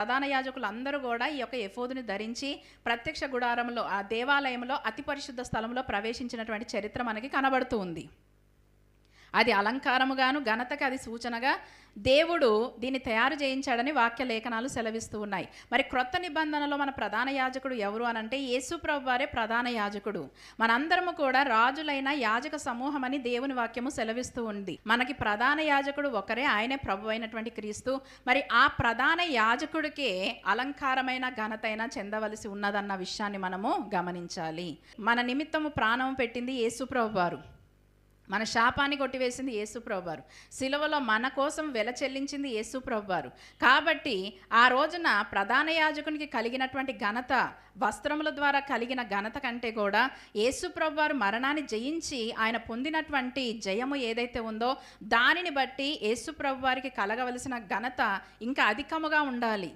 ప్రధాన యాజకులు అందరూ కూడా ఈ యొక్క ఎఫోదుని ధరించి ప్రత్యక్ష గుడారంలో ఆ దేవాలయంలో అతి పరిశుద్ధ స్థలంలో ప్రవేశించినటువంటి చరిత్ర మనకి కనబడుతూ ఉంది. అది అలంకారముగాను ఘనతకి అది సూచనగా దేవుడు దీన్ని తయారు చేయించాడని వాక్య లేఖనాలు సెలవిస్తూ ఉన్నాయి. మరి క్రొత్త నిబంధనలో మన ప్రధాన యాజకుడు ఎవరు అనంటే యేసు ప్రభు వారే ప్రధాన యాజకుడు. మనందరము కూడా రాజులైన యాజక సమూహం అని దేవుని వాక్యము సెలవిస్తూ ఉంది. మనకి ప్రధాన యాజకుడు ఒకరే, ఆయనే ప్రభు అయినటువంటి క్రీస్తు. మరి ఆ ప్రధాన యాజకుడికే అలంకారమైన ఘనతైన చెందవలసి ఉన్నదన్న విషయాన్ని మనము గమనించాలి. మన నిమిత్తము ప్రాణం పెట్టింది యేసు ప్రభు వారు, మన శాపాన్ని కొట్టివేసింది యేసు ప్రభువారు, సిలువలో మన కోసం వెల చెల్లించింది యేసు ప్రభువారు. కాబట్టి ఆ రోజున ప్రధాన యాజకునికి కలిగినటువంటి ఘనత, వస్త్రముల ద్వారా కలిగిన ఘనత కంటే కూడా యేసు ప్రభువారు మరణాన్ని జయించి ఆయన పొందినటువంటి జయము ఏదైతే ఉందో దానిని బట్టి యేసు ప్రభువారికి కలగవలసిన ఘనత ఇంకా అధికముగా ఉండాలి.